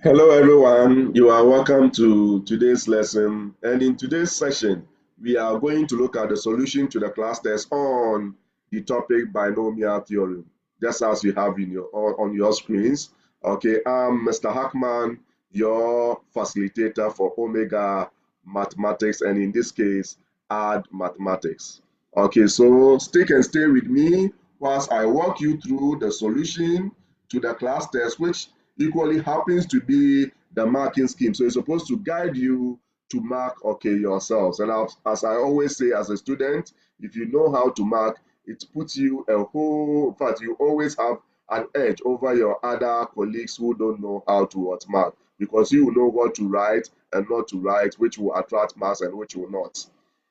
Hello, everyone. You are welcome to today's lesson. And in today's session, we are going to look at the solution to the class test on the topic binomial theorem, just as you have in on your screens. Okay, I'm Mr. Hackman, your facilitator for Omega Mathematics, and in this case, Add Mathematics. Okay, so stick and stay with me whilst I walk you through the solution to the class test, which equally happens to be the marking scheme. So it's supposed to guide you to mark, okay, yourselves. And as I always say as a student, if you know how to mark, it puts you in fact, you always have an edge over your other colleagues who don't know how to mark, because you know what to write and not to write, which will attract marks and which will not.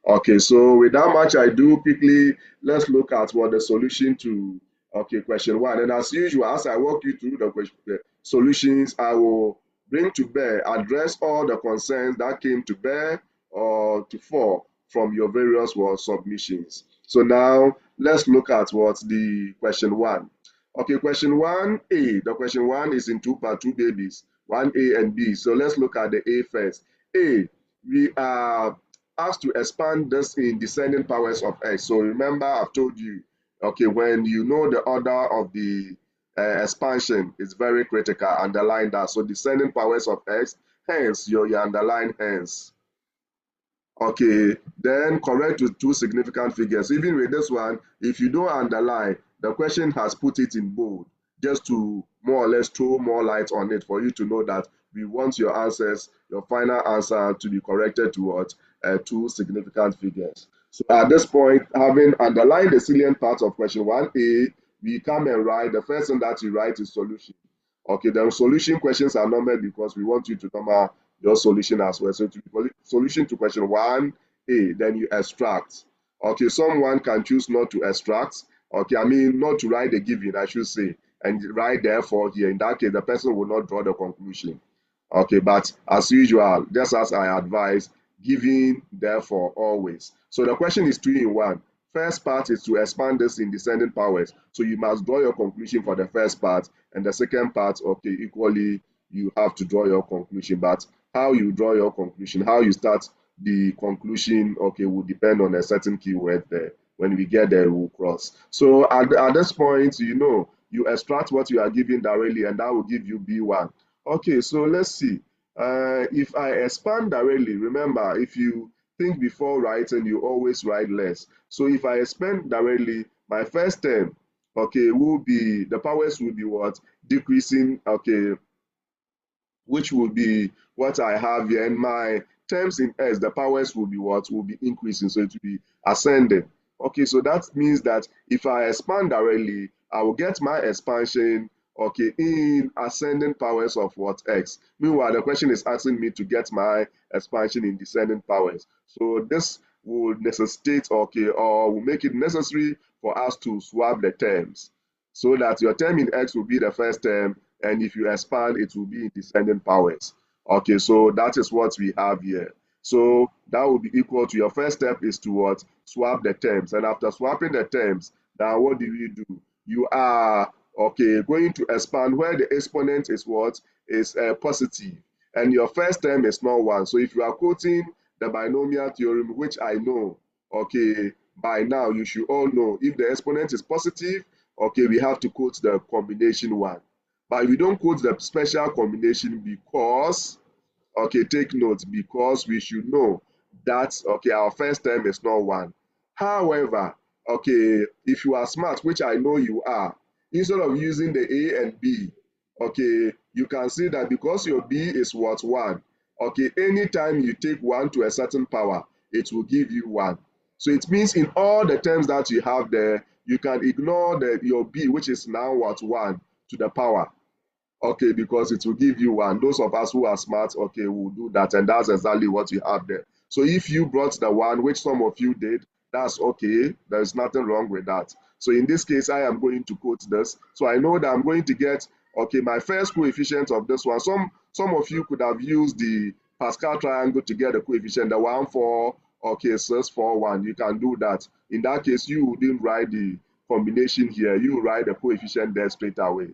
Okay, so without much ado, quickly, let's look at what the solution to, okay, question one. And as usual, as I walk you through the solutions, I will bring to bear, address all the concerns that came to bear or to fore from your various submissions. So now let's look at what the question one. Okay, question 1A. The question one is in two part, two babies, 1A and B. So let's look at the A first. A, we are asked to expand this in descending powers of X. So remember, I've told you, okay, when you know the order of the expansion is very critical, underline that. So descending powers of X, hence you underline hence. Okay, then correct with two significant figures. Even with this one, if you don't underline, the question has put it in bold, just to more or less throw more light on it for you to know that we want your answers, your final answer, to be corrected to what? Two significant figures. So at this point, having underlined the salient part of question 1A, we come and write, the first thing that you write is solution. Okay, the solution questions are numbered because we want you to number your solution as well. So to solution to question 1A, then you extract. Okay, someone can choose not to extract. Okay, I mean not to write the given, I should say, and write therefore here. In that case, the person will not draw the conclusion. Okay, but as usual, just as I advise, giving therefore always. So the question is two in one. First part is to expand this in descending powers. So you must draw your conclusion for the first part, and the second part, okay, equally you have to draw your conclusion. But how you draw your conclusion, how you start the conclusion, okay, will depend on a certain keyword there. When we get there, we'll cross. So at this point, you know, you extract what you are given directly, and that will give you B1. Okay, so let's see. If I expand directly, remember, if you think before writing, you always write less. So if I expand directly, my first term, okay, will be, the powers will be what? Decreasing, okay, which will be what I have here. And my terms in S, the powers will be what? Will be increasing. So it will be ascending. Okay, so that means that if I expand directly, I will get my expansion, okay, in ascending powers of what? X. Meanwhile, the question is asking me to get my expansion in descending powers. So this will necessitate, okay, or will make it necessary for us to swap the terms, so that your term in X will be the first term, and if you expand, it will be in descending powers. Okay, so that is what we have here. So that will be equal to, your first step is to what? Swap the terms. And after swapping the terms, now what do you do? You are, okay, going to expand where the exponent is what? Is positive. And your first term is not 1. So if you are quoting the binomial theorem, which I know, okay, by now you should all know, if the exponent is positive, okay, we have to quote the combination 1. But we don't quote the special combination because, okay, take note, because we should know that, okay, our first term is not 1. However, okay, if you are smart, which I know you are, instead of using the A and B, okay, you can see that because your B is what? 1. Okay, anytime you take 1 to a certain power, it will give you 1. So it means in all the terms that you have there, you can ignore your B, which is now what? 1 to the power. Okay, because it will give you 1. Those of us who are smart, okay, will do that, and that's exactly what you have there. So if you brought the 1, which some of you did, that's okay. There's nothing wrong with that. So in this case, I am going to quote this. So I know that I'm going to get, okay, my first coefficient of this one. Some of you could have used the Pascal triangle to get the coefficient, the 1, 4, okay, 6, 4, 1. You can do that. In that case, you didn't write the combination here. You write the coefficient there straight away.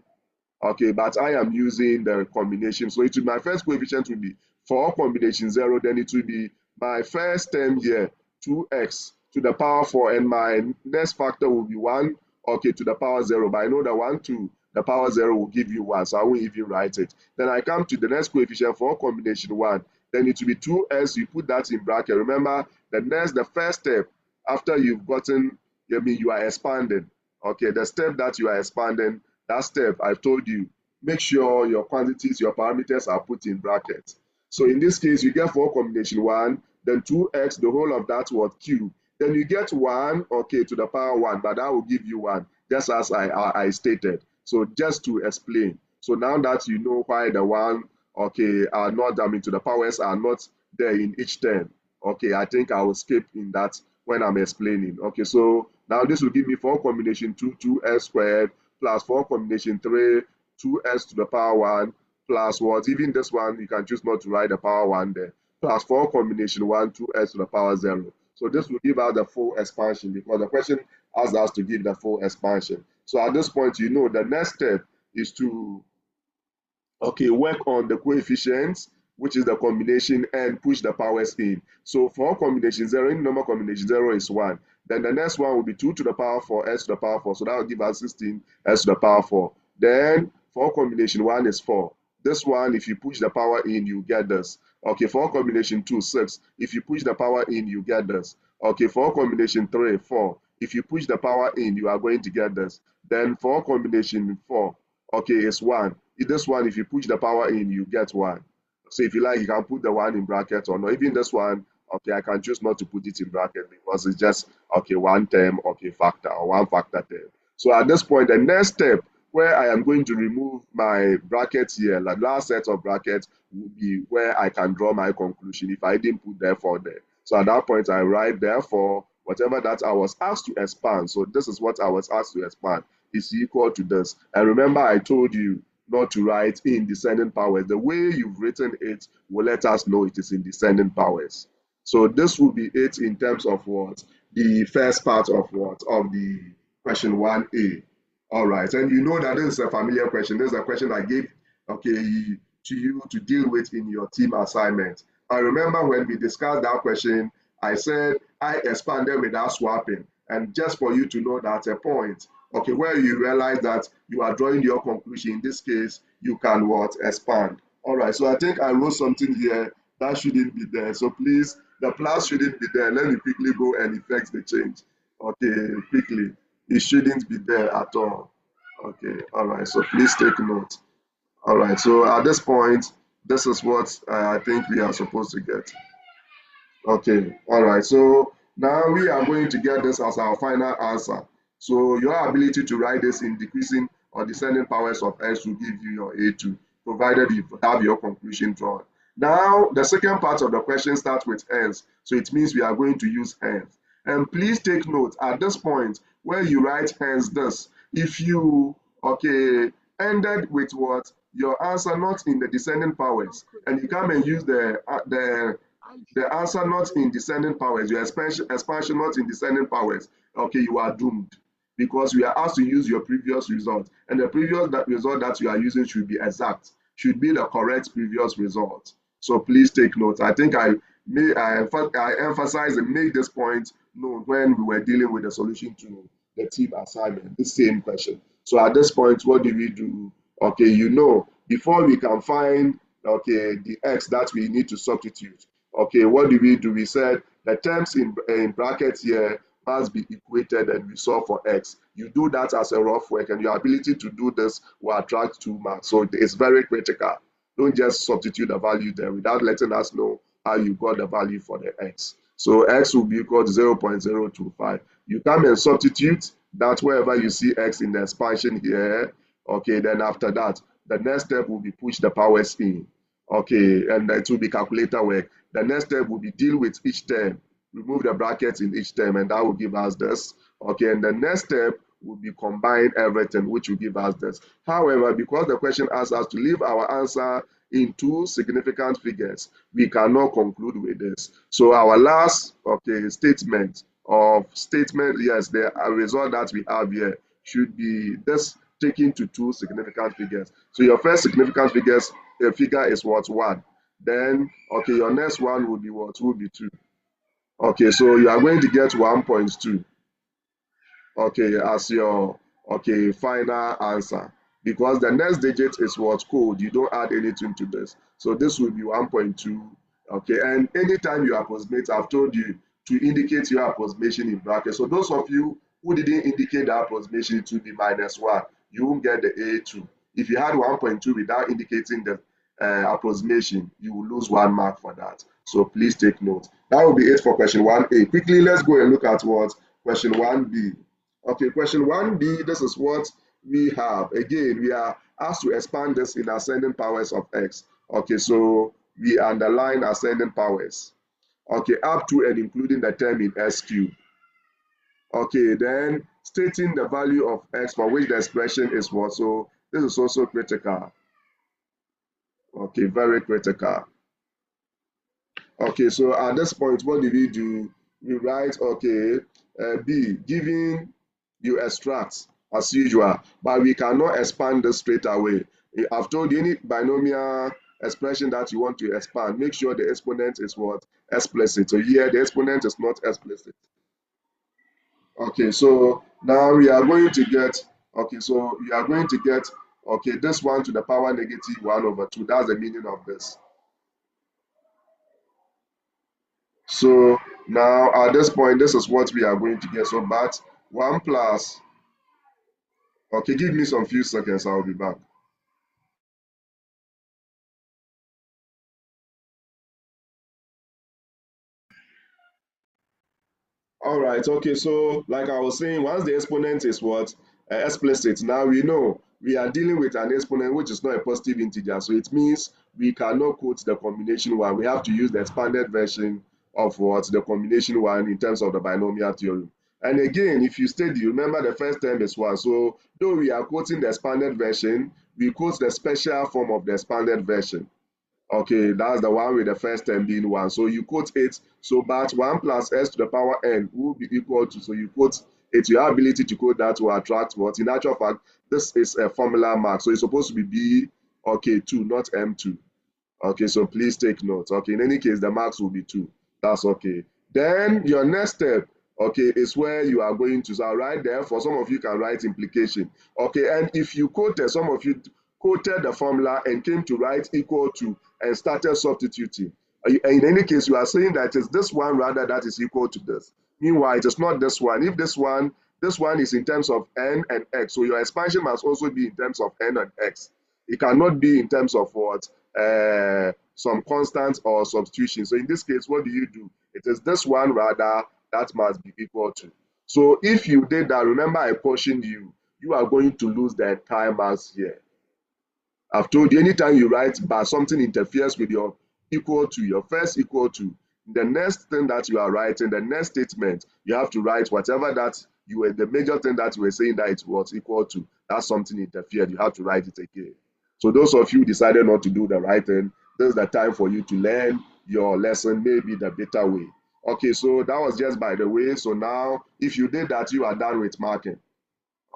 Okay, but I am using the combination. So it will, my first coefficient will be 4 combination 0, then it will be my first term here, 2x to the power 4, and my next factor will be 1, okay, to the power 0. But I know that 1 to the power 0 will give you 1, so I won't even write it. Then I come to the next coefficient for combination 1, then it will be 2s, you put that in bracket. Remember, the first step after you've gotten, I mean, you are expanding. Okay, the step that you are expanding, that step I've told you, make sure your quantities, your parameters are put in brackets. So in this case, you get 4 combination 1, then 2x, the whole of that was cube. Then you get 1, okay, to the power 1, but that will give you 1, just as I stated. So just to explain. So now that you know why the 1, okay, are not, I mean, to the powers are not there in each term, okay, I think I will skip in that when I'm explaining. Okay, so now this will give me 4 combination 2, 2s squared, plus 4 combination 3, 2s to the power 1, plus what? Even this one, you can choose not to write the power 1 there, plus 4 combination 1, 2s to the power 0. So this will give us the full expansion because the question asks us to give the full expansion. So at this point, you know the next step is to, okay, work on the coefficients, which is the combination, and push the powers in. So for combination 0, in normal combination 0 is 1. Then the next one will be 2 to the power 4, s to the power 4. So that will give us 16, s to the power 4. Then for combination 1 is 4. This one, if you push the power in, you get this. Okay, for combination 2, 6. If you push the power in, you get this. Okay, for combination 3, 4. If you push the power in, you are going to get this. Then for combination 4, okay, it's 1. This one, if you push the power in, you get 1. So if you like, you can put the 1 in bracket or not. Even this one, okay, I can choose not to put it in bracket because it's just, okay, one term, okay, factor or one factor term. So at this point, the next step where I am going to remove my brackets here, like last set of brackets, will be where I can draw my conclusion if I didn't put therefore there. So at that point, I write therefore whatever that I was asked to expand. So this is what I was asked to expand is equal to this. And remember, I told you not to write in descending powers. The way you've written it will let us know it is in descending powers. So this will be it in terms of what? The first part of what? Of the question 1A. All right, and you know that this is a familiar question. This is a question I gave, okay, to you to deal with in your team assignment. I remember when we discussed that question, I said I expanded without swapping. And just for you to know that a point, okay, where you realize that you are drawing your conclusion, in this case, you can what? Expand. All right, so I think I wrote something here that shouldn't be there. So please, the plus shouldn't be there. Let me quickly go and effect the change. Okay, quickly. It shouldn't be there at all. Okay, all right, so please take note. All right, so at this point, this is what I think we are supposed to get. Okay, all right. So now we are going to get this as our final answer. So your ability to write this in decreasing or descending powers of x will give you your A2, provided you have your conclusion drawn. Now, the second part of the question starts with hence. So it means we are going to use hence. And please take note at this point where you write hence this, if you, okay, ended with what? Your answer not in the descending powers, and you come and use the answer not in descending powers, your expansion not in descending powers, okay, you are doomed because we are asked to use your previous result, and the previous result that you are using should be exact, should be the correct previous result. So please take note. I think I emphasize and make this point known when we were dealing with the solution to the team assignment, the same question. So at this point, what do we do? Okay, you know, before we can find, okay, the x that we need to substitute, okay, what do? We said the terms in brackets here must be equated and we solve for x. You do that as a rough work, and your ability to do this will attract 2 marks. So it's very critical. Don't just substitute the value there without letting us know how you got the value for the x. So x will be equal to 0.025. You come and substitute that wherever you see x in the expansion here. Okay, then after that, the next step will be push the powers in. Okay, and it will be calculator work. The next step will be deal with each term, remove the brackets in each term, and that will give us this. Okay, and the next step will be combine everything, which will give us this. However, because the question asks us to leave our answer in 2 significant figures, we cannot conclude with this. So our last, okay, statement, yes, the result that we have here should be this taken to two significant figures. So your first significant figure is what? 1. Then, okay, your next one will be what? Will be 2. Okay, so you are going to get 1.2, okay, as your, okay, final answer, because the next digit is what? Code. You don't add anything to this, so this will be 1.2. Okay, and anytime you approximate, I've told you to indicate your approximation in brackets. So those of you who didn't indicate the approximation, it will be -1. You won't get the A2. If you had 1.2 without indicating the approximation, you will lose 1 mark for that. So please take note. That will be it for question 1A. Quickly, let's go and look at what question 1B. Okay, question 1B, this is what we have. Again, we are asked to expand this in ascending powers of x. Okay, so we underline ascending powers. Okay, up to and including the term in s cubed. Okay, then stating the value of x for which the expression is what. So this is also critical. Okay, very critical. Okay, so at this point, what do? We write, okay, B, giving you extract as usual, but we cannot expand this straight away. I've told you any binomial expression that you want to expand, make sure the exponent is what? Explicit. So here the exponent is not explicit. Okay, so now we are going to get, okay, so we are going to get, okay, this 1 to the power -1/2. That's the meaning of this. So now at this point, this is what we are going to get. So, but 1 plus, okay, give me some few seconds, I'll be back. All right, okay, so like I was saying, once the exponent is what? Explicit, now we know we are dealing with an exponent which is not a positive integer. So it means we cannot quote the combination 1. We have to use the expanded version of what? The combination 1 in terms of the binomial theorem. And again, if you study, remember the first term is 1. So though we are quoting the expanded version, we quote the special form of the expanded version. Okay, that's the one with the first term being 1. So you quote it. So but 1 plus s to the power n will be equal to, so you quote it. Your ability to quote that will attract what? In actual fact, this is a formula mark. So it's supposed to be B, okay, 2, not M2. Okay, so please take note. Okay, in any case, the marks will be 2. That's okay. Then your next step, okay, is where you are going to. So I'll write there. For some of you can write implication. Okay, and if you quoted, some of you quoted the formula and came to write equal to and started substituting. In any case, you are saying that it's this one rather that is equal to this. Meanwhile, it is not this one. If this one is in terms of n and x, so your expansion must also be in terms of n and x. It cannot be in terms of what? Some constant or substitution. So in this case, what do? It is this one rather that must be equal to. So if you did that, remember I cautioned you, you are going to lose the entire marks here. I've told you anytime you write but something interferes with your equal to, your first equal to, the next thing that you are writing, the next statement, you have to write whatever that you were, the major thing that you were saying that it was equal to, that something interfered, you have to write it again. So those of you decided not to do the right thing, this is the time for you to learn your lesson, maybe the better way. Okay, so that was just by the way. So now, if you did that, you are done with marking.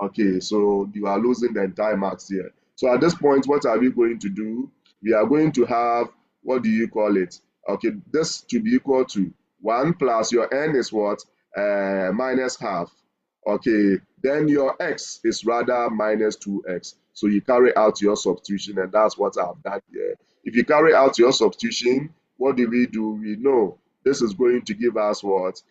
Okay, so you are losing the entire marks here. So at this point, what are we going to do? We are going to have, what do you call it? Okay, this to be equal to 1 plus your n is what? Minus half. Okay, then your x is rather minus 2x. So you carry out your substitution, and that's what I've done here. If you carry out your substitution, what do? We know this is going to give us what?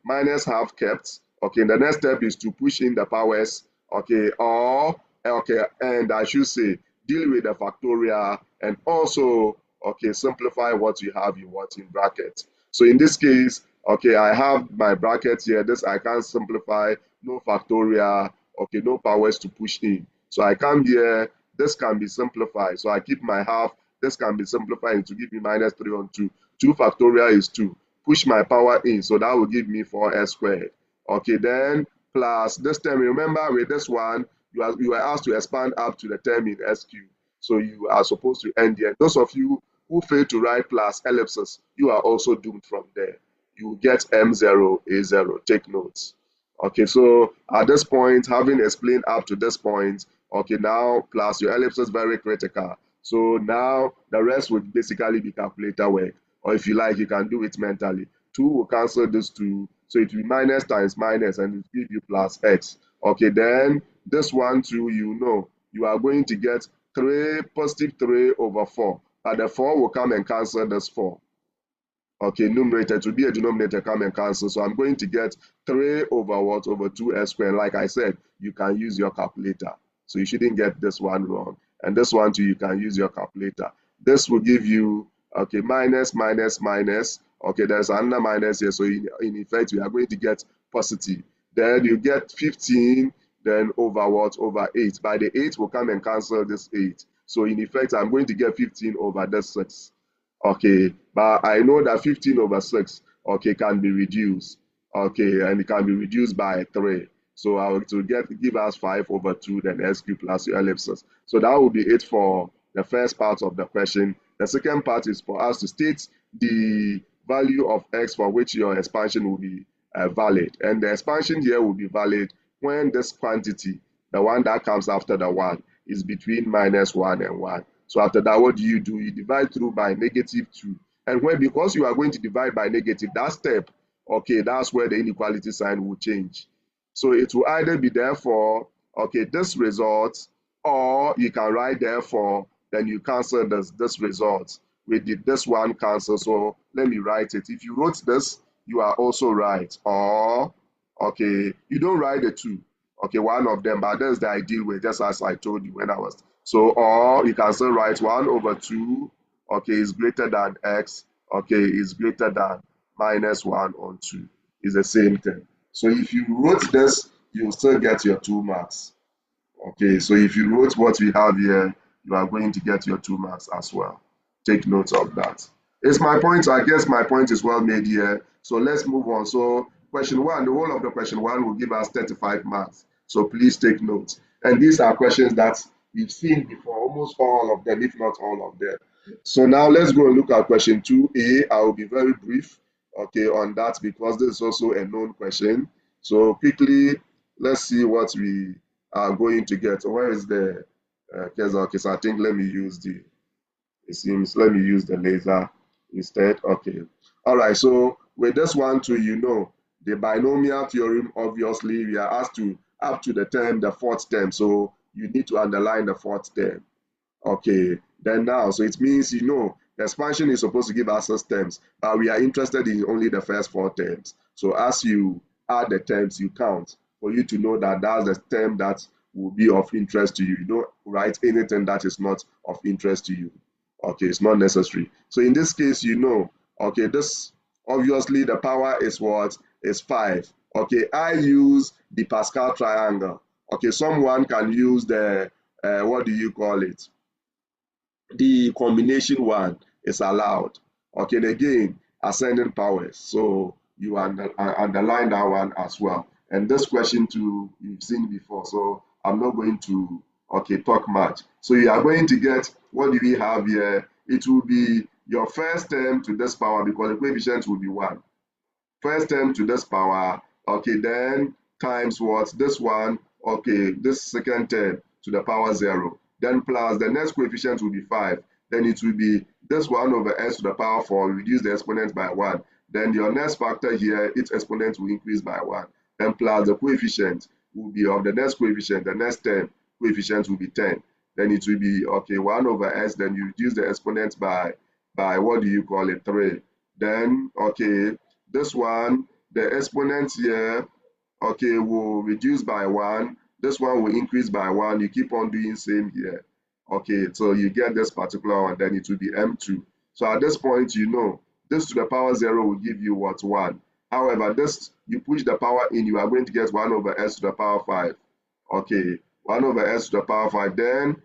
Minus half kept. Okay, the next step is to push in the powers. Okay, or okay, and I should say deal with the factorial and also okay simplify what you have in brackets. So in this case, okay, I have my bracket here. This I can simplify, no factorial, okay, no powers to push in. So I come here, this can be simplified. So I keep my half, this can be simplified to give me minus 3 on 2. 2 factorial is 2. Push my power in, so that will give me 4s squared. Okay, then plus this term, remember with this one, you are asked to expand up to the term in s cubed. So you are supposed to end here. Those of you who fail to write plus ellipses, you are also doomed from there. You get M0, A0. Take notes. Okay, so at this point, having explained up to this point, okay, now plus your ellipse is very critical. So now the rest would basically be calculator work, or if you like, you can do it mentally. 2 will cancel this 2, so it will be minus times minus, and it will give you plus x. Okay, then this one too, you know, you are going to get 3 positive 3 over 4, but the 4 will come and cancel this 4. Okay, numerator to be a denominator come and cancel. So I'm going to get 3 over what? Over 2x squared. Like I said, you can use your calculator. So you shouldn't get this one wrong. And this one too, you can use your calculator. This will give you, okay, minus, minus, minus. Okay, there's another minus here. So in effect, we are going to get positive. Then you get 15, then over what? Over 8. By the 8 will come and cancel this 8. So in effect, I'm going to get 15 over this 6. Okay, but I know that 15 over 6, okay, can be reduced. Okay, and it can be reduced by 3. So I will to give us 5 over 2, then s cubed plus your ellipses. So that will be it for the first part of the question. The second part is for us to state the value of x for which your expansion will be valid. And the expansion here will be valid when this quantity, the one that comes after the 1, is between minus 1 and 1. So after that, what do? You divide through by negative 2. And when, because you are going to divide by negative, that step, okay, that's where the inequality sign will change. So it will either be therefore, okay, this result, or you can write therefore, then you cancel this result. This one cancel. So let me write it. If you wrote this, you are also right. Or, okay, you don't write the 2. Okay, one of them, but that's the ideal way, just as I told you when I was. So, or you can still write 1 over 2, okay, is greater than x, okay, is greater than minus 1 on 2. Is the same thing. So if you wrote this, you'll still get your 2 marks. Okay, so if you wrote what we have here, you are going to get your 2 marks as well. Take note of that. It's my point. I guess my point is well made here. So let's move on. So question 1, the whole of the question 1 will give us 35 marks. So please take note. And these are questions that we've seen before, almost all of them, if not all of them. So now let's go and look at question 2a. I will be very brief, okay, on that because this is also a known question. So quickly, let's see what we are going to get. Where is the okay, so I think let me use let me use the laser instead. Okay. All right. So with this one too, you know, the binomial theorem, obviously, we are asked to up to the term, the fourth term. So you need to underline the fourth term. Okay. Then now, so it means, you know, the expansion is supposed to give us 6 terms, but we are interested in only the first 4 terms. So as you add the terms, you count for you to know that that's the term that will be of interest to you. You don't write anything that is not of interest to you. Okay, it's not necessary. So in this case, you know, okay, this obviously the power is what? Is 5. Okay, I use the Pascal triangle. Okay, someone can use the, what do you call it? The combination one is allowed. Okay, and again, ascending powers. So you underline that one as well. And this question too, you've seen before. So I'm not going to, okay, talk much. So you are going to get, what do we have here? It will be your first term to this power because the coefficient will be 1. First term to this power, okay, then times what? This one, okay, this second term to the power 0. Then plus the next coefficient will be 5. Then it will be this 1 over s to the power 4, reduce the exponent by 1. Then your next factor here, its exponent will increase by 1. Then plus the coefficient will be of the next coefficient, the next term coefficient will be 10. Then it will be, okay, 1 over s, then you reduce the exponent by what do you call it, 3. Then, okay, this one, the exponent here, okay, will reduce by 1. This one will increase by 1. You keep on doing same here. Okay, so you get this particular one, then it will be M2. So at this point, you know, this to the power 0 will give you what? 1. However, this, you push the power in, you are going to get 1 over s to the power 5. Okay, 1 over s to the power 5. Then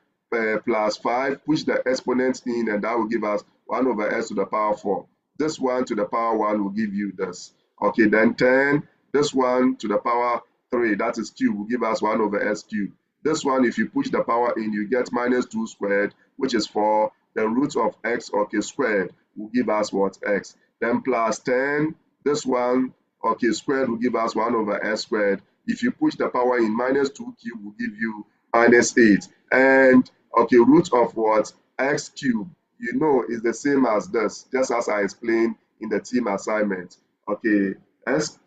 plus 5, push the exponent in, and that will give us 1 over s to the power 4. This 1 to the power 1 will give you this. Okay, then 10, this 1 to the power 3, that is cube, will give us 1 over s cubed. This one, if you push the power in, you get minus 2 squared, which is 4. The root of x, okay, squared will give us what? X. Then plus 10, this one, okay, squared will give us 1 over s squared. If you push the power in, minus 2 cube will give you minus 8. And okay, root of what? X cube, you know, is the same as this, just as I explained in the team assignment. Okay, s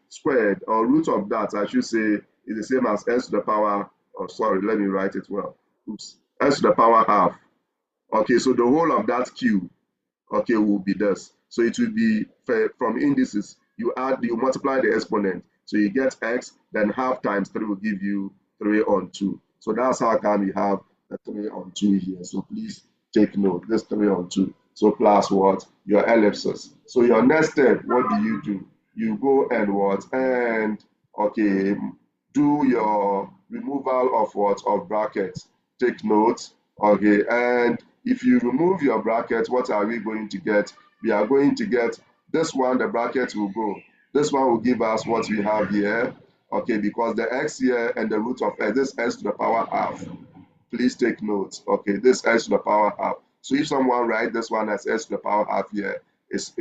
squared, or root of that, I should say, is the same as s to the power, oh, sorry, let me write it well. Oops, s to the power half. Okay, so the whole of that cube, okay, will be this. So it will be from indices, you multiply the exponent. So you get x, then half times 3 will give you 3 on 2. So that's how come you have the 3 on 2 here. So please take note, this 3 on 2. So plus what? Your ellipsis. So your next step, what do? You go and what? And okay, do your removal of what? Of brackets. Take note. Okay, and if you remove your brackets, what are we going to get? We are going to get this one, the bracket will go. This one will give us what we have here. Okay, because the x here and the root of x, this x to the power half. Please take note. Okay, this x to the power half. So if someone write this one as x to the power half here, is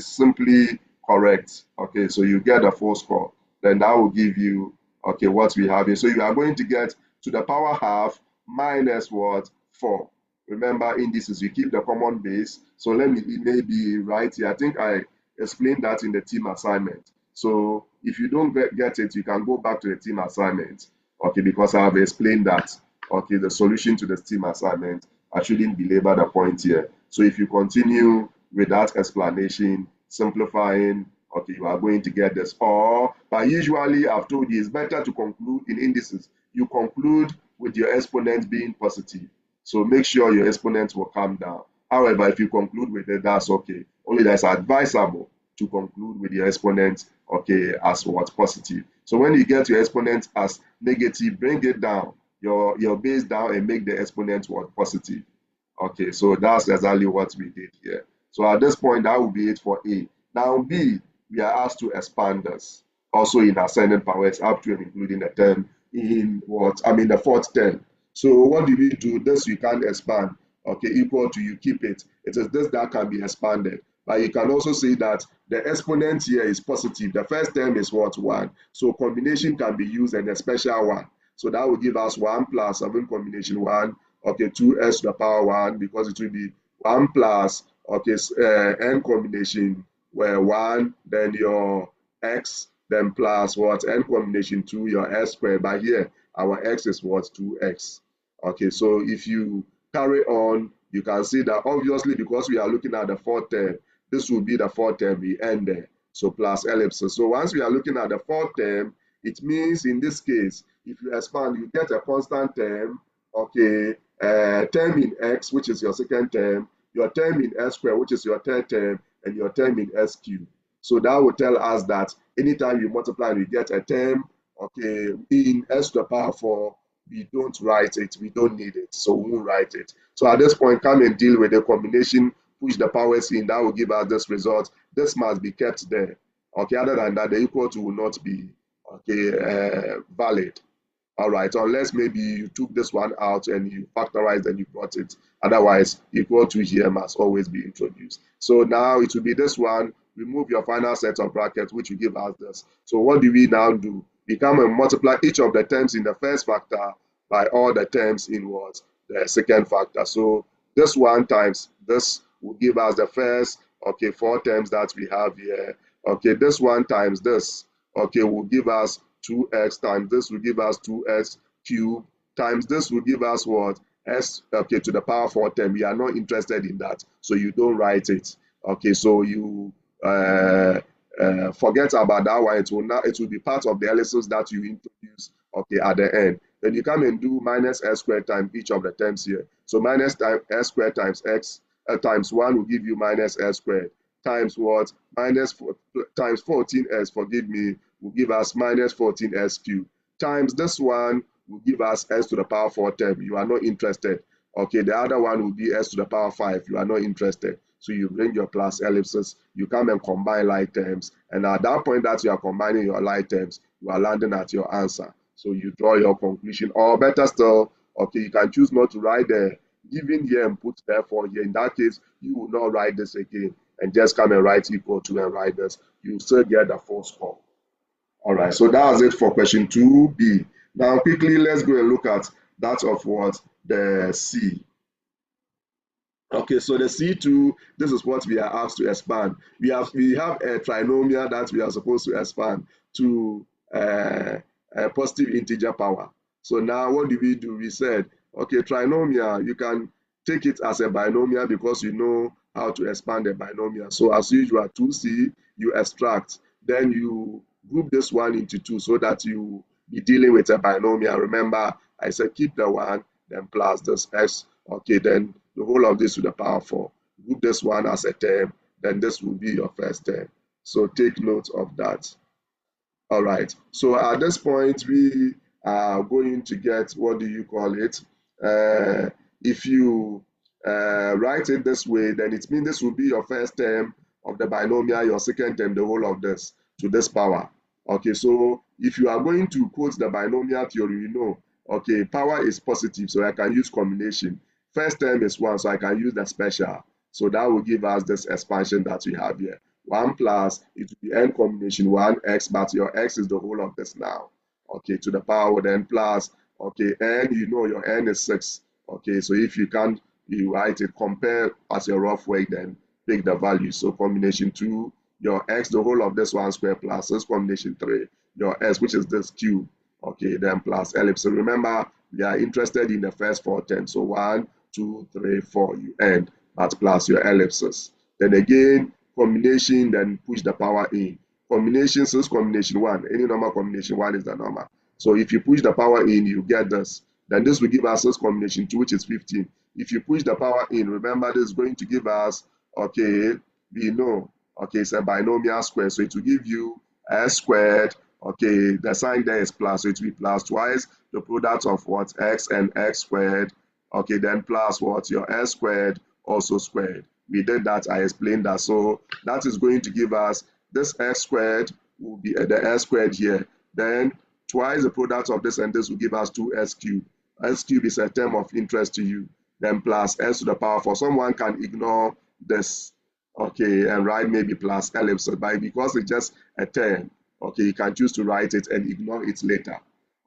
simply correct. Okay, so you get a full score. Then that will give you, okay, what we have here. So you are going to get to the power half minus what? 4. Remember, indices, you keep the common base. So let me maybe right here. I think I explained that in the team assignment. So if you don't get it, you can go back to the team assignment. Okay, because I have explained that. Okay, the solution to the team assignment. I shouldn't belabor the point here. So if you continue with that explanation, simplifying, okay, you are going to get this. But usually I've told you it's better to conclude in indices. You conclude with your exponent being positive. So make sure your exponent will come down. However, if you conclude with it, that's okay. Only that's advisable to conclude with your exponent, okay, as what? Positive. So when you get your exponent as negative, bring it down, your base down, and make the exponent what? Positive. Okay, so that's exactly what we did here. So at this point, that will be it for A. Now B, we are asked to expand this. Also in ascending powers up to and including the term in what? I mean the fourth term. So what do we do? This you can't expand. Okay, equal to you keep it. It is this that can be expanded. But you can also say that the exponent here is positive. The first term is what? 1. So combination can be used and a special one. So that will give us 1 plus 7 combination 1. Okay, 2s to the power 1 because it will be 1 plus, okay, n combination where 1, then your x, then plus what? N combination 2, your s squared. But here, our x is what? 2x. Okay, so if you carry on, you can see that obviously because we are looking at the fourth term, this will be the fourth term, we end there. So plus ellipsis. So once we are looking at the fourth term, it means in this case, if you expand, you get a constant term, okay, term in x, which is your second term, your term in s squared, which is your third term, and your term in s cubed. So that will tell us that anytime you multiply and you get a term, okay, in s to the power 4, we don't write it, we don't need it, so we won't write it. So at this point, come and deal with the combination, push the powers in, that will give us this result. This must be kept there. Okay, other than that, the equal to will not be, okay, valid. All right, unless maybe you took this one out and you factorized and you brought it. Otherwise, equal to here must always be introduced. So now it will be this one. Remove your final set of brackets, which will give us this. So what do we now do? We come and multiply each of the terms in the first factor by all the terms in what? The second factor. So this one times this will give us the first, okay, 4 terms that we have here. Okay, this one times this, okay, will give us 2x times this will give us 2x cubed times this will give us what? S, okay, to the power 4 term. We are not interested in that, so you don't write it. Okay, so you forget about that one. It will be part of the ellipsis that you introduce, okay, at the end. Then you come and do minus s squared times each of the terms here. So minus s squared times x times 1 will give you minus s squared times what? Minus 4 times 14s, forgive me, will give us minus 14s cubed times this one will give us s to the power 4 term. You are not interested. Okay, the other one will be s to the power 5. You are not interested. So you bring your plus ellipsis, you come and combine like terms, and at that point that you are combining your like terms, you are landing at your answer. So you draw your conclusion, or better still, okay, you can choose not to write the given here and put therefore here. In that case, you will not write this again and just come and write equal to and write this. You still get the full score. All right, so that was it for question 2b. Now quickly let's go and look at that of what the C. Okay, so the C2, this is what we are asked to expand. We have a trinomial that we are supposed to expand to a positive integer power. So now what do? We said, okay, trinomial, you can take it as a binomial because you know how to expand a binomial. So as usual, 2C, you extract, then you group this one into two so that you be dealing with a binomial. Remember, I said keep the one, then plus this x. Okay, then the whole of this to the power 4. Group this one as a term, then this will be your first term. So take note of that. All right. So at this point, we are going to get, what do you call it? If you write it this way, then it means this will be your first term of the binomial, your second term, the whole of this to this power. Okay, so if you are going to quote the binomial theory, you know, okay, power is positive, so I can use combination. First term is 1, so I can use the special. So that will give us this expansion that we have here. 1 plus, it will be n combination 1x, but your x is the whole of this now. Okay, to the power then plus, okay, n, you know your n is 6. Okay, so if you can't, you write it, compare as your rough way, then pick the value. So combination 2, your x, the whole of this 1 square plus this combination 3, your s, which is this cube. Okay, then plus ellipse. So remember, we are interested in the first 4 terms. So 1, 2, 3, 4, you end, but plus your ellipses. Then again, combination, then push the power in. Combination, since combination 1, any normal combination 1 is the normal. So if you push the power in, you get this. Then this will give us this combination 2, which is 15. If you push the power in, remember this is going to give us, okay, we know, okay, it's a binomial square. So it will give you s squared. Okay, the sign there is plus, so it will be plus twice the product of what? X and x squared. Okay, then plus what? Your s squared also squared. We did that, I explained that. So that is going to give us this x squared will be the s squared here. Then twice the product of this and this will give us 2s cubed. S cubed is a term of interest to you. Then plus s to the power 4. Someone can ignore this, okay, and write maybe plus ellipse, but because it's just a term, okay, you can choose to write it and ignore it later.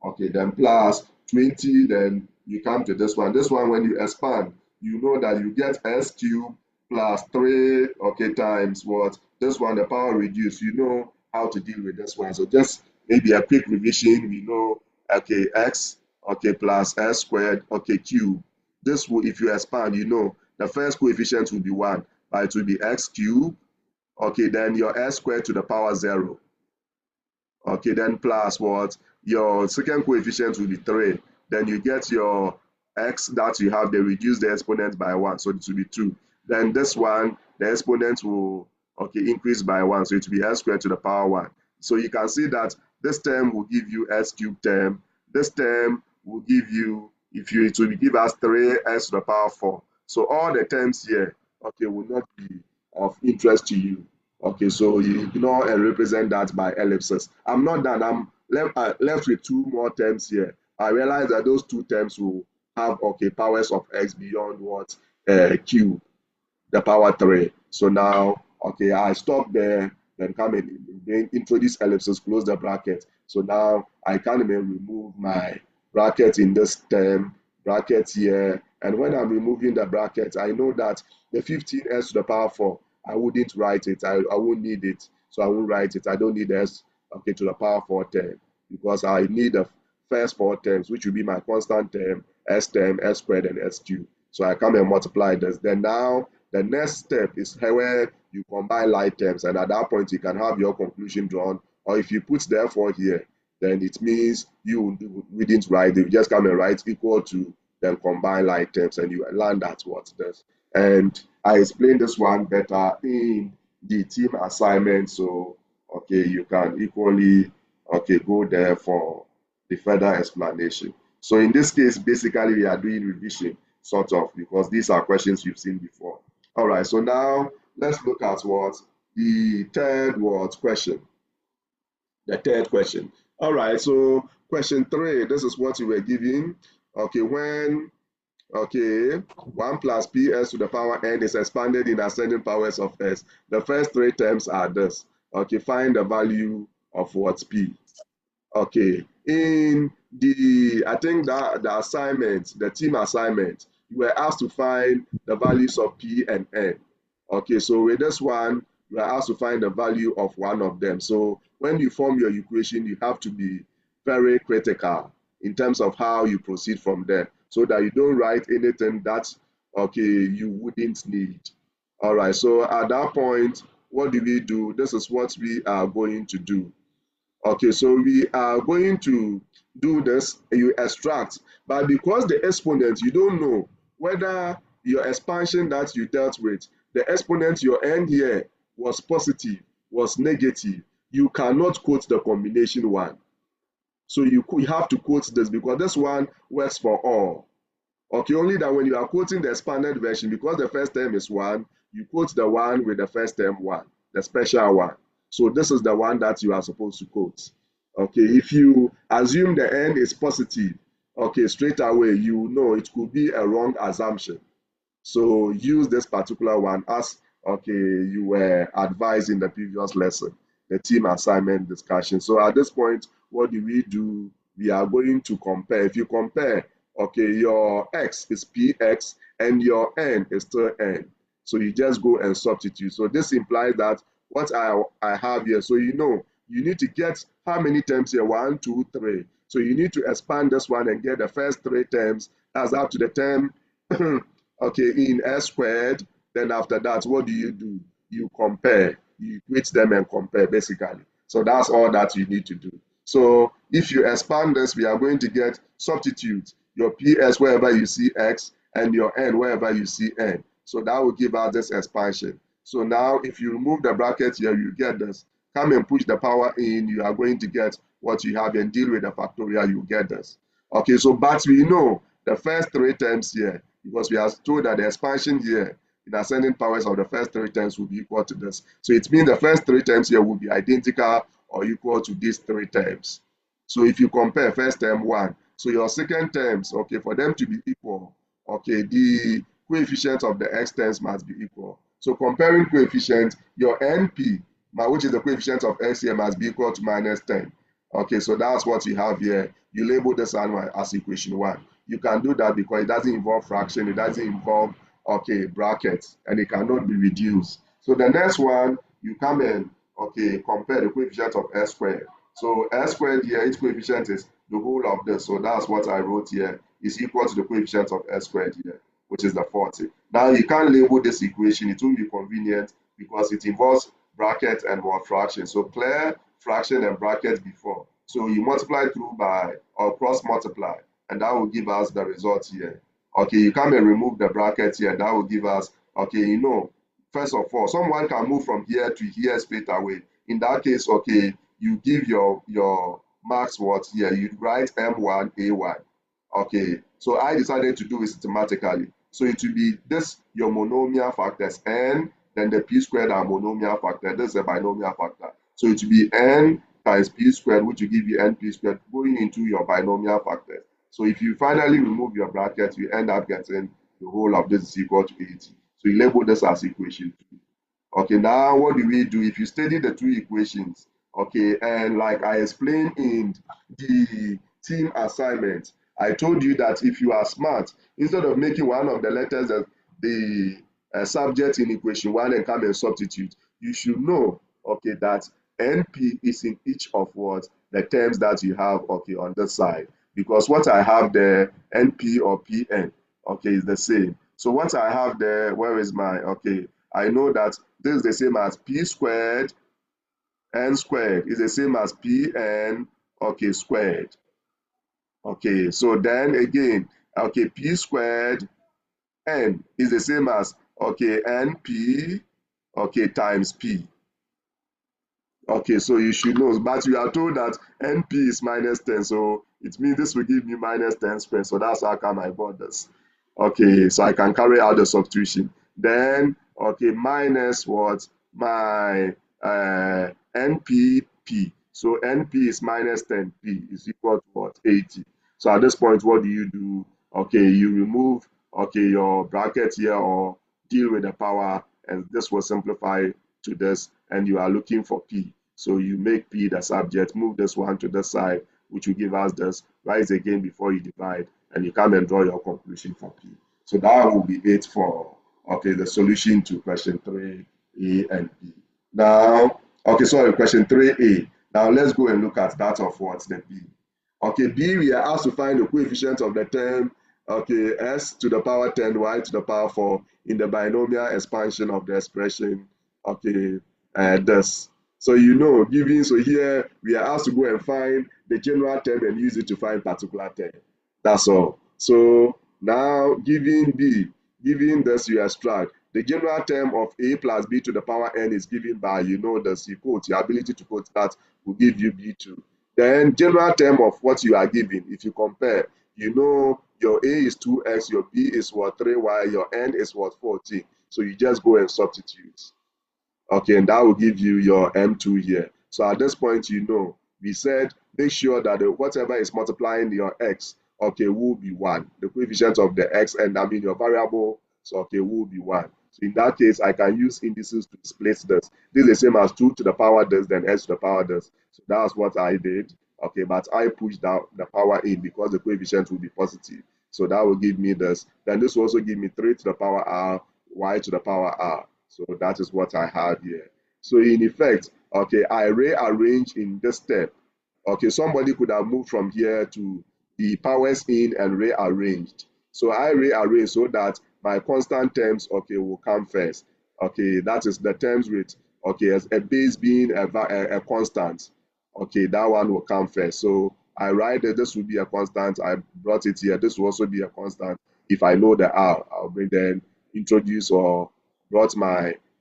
Okay, then plus 20, then you come to this one. This one, when you expand, you know that you get s cubed plus 3, okay, times what? This one, the power reduced. You know how to deal with this one. So just maybe a quick revision. We know, okay, x, okay, plus s squared, okay, cube. This will, if you expand, you know, the first coefficient will be 1, but it will be x cubed. Okay, then your s squared to the power 0. Okay, then plus what? Your second coefficient will be 3. Then you get your x that you have, they reduce the exponent by 1, so it will be 2. Then this one, the exponent will, okay, increase by 1, so it will be s squared to the power 1. So you can see that this term will give you s cubed term. This term will give you, if you, it will give us 3s to the power 4. So all the terms here, okay, will not be of interest to you. Okay, so you ignore and represent that by ellipses. I'm not done. I'm left with 2 more terms here. I realize that those 2 terms will have, okay, powers of x beyond what? Q, the power 3. So now, okay, I stop there, then come and then introduce ellipses, close the bracket. So now I can even remove my bracket in this term, bracket here. And when I'm removing the bracket, I know that the 15s to the power 4, I wouldn't write it. I won't need it. So I won't write it. I don't need s, okay, to the power 4 term, because I need the first 4 terms, which will be my constant term, s squared, and s cubed. So I come and multiply this. Then now the next step is where you combine like terms, and at that point you can have your conclusion drawn. Or if you put therefore here, then it means you didn't write it. You just come and write equal to, then combine like terms, and you land at what this. And I explained this one better in the team assignment. So okay, you can equally, okay, go there for the further explanation. So in this case, basically we are doing revision, sort of, because these are questions you've seen before. All right, so now let's look at what the third question. The third question. All right, so question 3, this is what you were given. Okay, when, okay, 1 plus ps to the power n is expanded in ascending powers of s. The first 3 terms are this. Okay, find the value of what p. Okay, in the, I think that the assignment, the team assignment, you were asked to find the values of P and N. Okay, so with this one, you are asked to find the value of one of them. So when you form your equation, you have to be very critical in terms of how you proceed from there, so that you don't write anything that, okay, you wouldn't need. All right, so at that point, what do we do? This is what we are going to do. Okay, so we are going to do this, you extract, but because the exponent, you don't know whether your expansion that you dealt with, the exponent your end here was positive, was negative, you cannot quote the combination one. So you have to quote this because this one works for all. Okay, only that when you are quoting the expanded version, because the first term is one, you quote the one with the first term one, the special one. So this is the one that you are supposed to quote. Okay, if you assume the n is positive, okay, straight away you know it could be a wrong assumption. So use this particular one as, okay, you were advised in the previous lesson, the team assignment discussion. So at this point, what do we do? We are going to compare. If you compare, okay, your x is px and your n is still n. So you just go and substitute. So this implies that what I have here, so you know, you need to get how many terms here? One, two, three. So you need to expand this one and get the first three terms. That's up to the term okay, in S squared. Then after that, what do? You compare. You equate them and compare, basically. So that's all that you need to do. So if you expand this, we are going to get substitute your PS wherever you see X and your N wherever you see N. So that will give us this expansion. So now if you remove the bracket here, you get this. Come and push the power in, you are going to get what you have and deal with the factorial, you get this. Okay, so but we know the first three terms here, because we are told that the expansion here in ascending powers of the first three terms will be equal to this. So it means the first three terms here will be identical or equal to these three terms. So if you compare first term one, so your second terms, okay, for them to be equal, okay, the coefficient of the x terms must be equal. So comparing coefficient, your NP, which is the coefficient of x here, must be equal to minus 10. Okay, so that's what you have here. You label this one as equation one. You can do that because it doesn't involve fraction, it doesn't involve, okay, brackets, and it cannot be reduced. So the next one, you come and, okay, compare the coefficient of s squared. So s squared here, its coefficient is the whole of this. So that's what I wrote here, is equal to the coefficient of s squared here, which is the 40. Now you can't label this equation, it won't be convenient because it involves bracket and more fraction. So clear fraction and bracket before. So you multiply through by or cross multiply, and that will give us the result here. Okay, you come and remove the bracket here, that will give us, okay, you know, first of all, someone can move from here to here straight away. In that case, okay, you give your marks what here, you write M1, A1. Okay, so I decided to do it systematically. So it will be this, your monomial factors, n, then the p squared and monomial factor. This is a binomial factor. So it will be n times p squared, which will give you np squared going into your binomial factors. So if you finally remove your bracket, you end up getting the whole of this is equal to 80. So you label this as equation 2. Okay, now what do we do? If you study the two equations, okay, and like I explained in the team assignment, I told you that if you are smart, instead of making one of the letters the subject in equation one and come and substitute, you should know, okay, that NP is in each of what the terms that you have, okay, on this side. Because what I have there, NP or PN, okay, is the same. So what I have there, where is my, okay, I know that this is the same as P squared, N squared is the same as PN, okay, squared. Okay, so then again, okay, P squared N is the same as, okay, NP, okay, times P. Okay, so you should know, but you are told that NP is minus 10, so it means this will give me minus 10 squared, so that's how come I bought this. Okay, so I can carry out the substitution. Then, okay, minus what? My NPP. So NP is minus 10P is equal to what? 80. So at this point, what do you do? Okay, you remove, okay, your bracket here or deal with the power, and this will simplify to this, and you are looking for P. So you make P the subject, move this one to the side, which will give us this. Rise again before you divide, and you come and draw your conclusion for P. So that will be it for the solution to question 3A and B. Now, sorry, question 3A. Now let's go and look at that of what the B. B, we are asked to find the coefficient of the term, s to the power 10, y to the power 4 in the binomial expansion of the expression, this. So so here we are asked to go and find the general term and use it to find particular term. That's all. So now given B, given this you extract, the general term of a plus b to the power n is given by, this, you quote, your ability to quote that will give you b2. Then general term of what you are given, if you compare, your a is 2x, your b is what, 3y, your n is what, 14. So you just go and substitute. And that will give you your M2 here. So at this point, we said make sure that whatever is multiplying your x, will be 1. The coefficient of the x, and your variable, so will be 1. So in that case, I can use indices to displace this. This is the same as 2 to the power this, then s to the power this. So that's what I did. But I pushed down the power in because the coefficient will be positive. So that will give me this. Then this will also give me 3 to the power r, y to the power r. So that is what I have here. So in effect, I rearrange in this step. Somebody could have moved from here to the powers in and rearranged. So I rearrange so that my constant terms, will come first. That is the terms with, as a base being a constant. That one will come first. So I write that this will be a constant. I brought it here. This will also be a constant. If I know the R, I'll bring then introduce or brought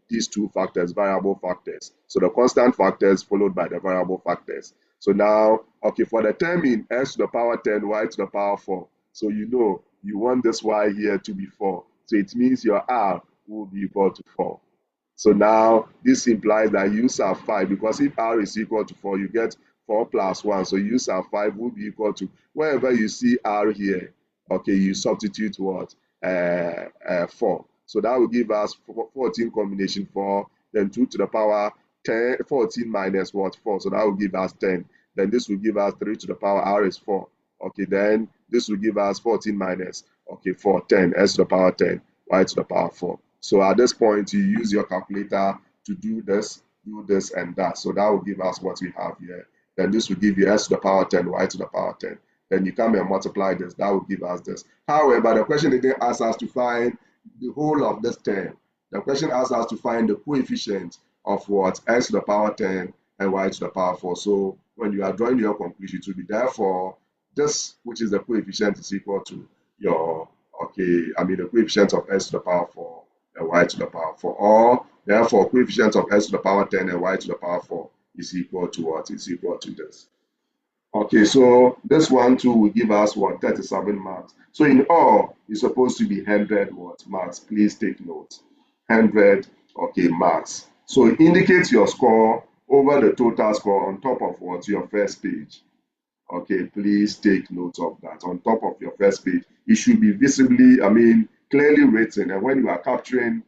these two factors, variable factors. So the constant factors followed by the variable factors. So now, for the term in s to the power 10, y to the power 4. So you want this y here to be 4. So it means your r will be equal to 4. So now this implies that you use 5, because if r is equal to 4, you get 4 plus 1. So use 5 will be equal to, wherever you see r here, you substitute what? 4. So that will give us 14 combination 4, then 2 to the power 10, 14 minus what? 4. So that will give us 10. Then this will give us 3 to the power r is 4. Then this will give us 14 minus 4, 10, s to the power 10, y to the power 4. So at this point, you use your calculator to do this, and that. So that will give us what we have here. Then this will give you s to the power 10, y to the power 10. Then you come and multiply this. That will give us this. However, the question didn't ask us to find the whole of this term. The question asks us to find the coefficient of what? S to the power 10 and y to the power 4. So when you are drawing your conclusion, it will be therefore this, which is the coefficient, is equal to your, the coefficient of s to the power 4 and y to the power 4. Or therefore coefficient of s to the power 10 and y to the power 4 is equal to what? Is equal to this. So this one too will give us what? 37 marks. So in all, it's supposed to be 100 what? Marks. Please take note. 100 marks. So indicate your score over the total score on top of what? Your first page. Please take note of that. On top of your first page, it should be visibly, clearly written. And when you are capturing,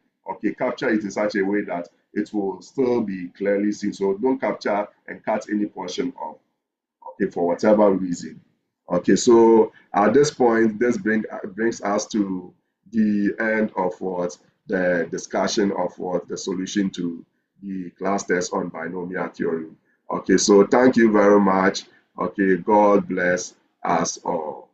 capture it in such a way that it will still be clearly seen. So don't capture and cut any portion off. For whatever reason. So at this point, this brings us to the end of what? The discussion of what? The solution to the class test on binomial theorem. So thank you very much. God bless us all.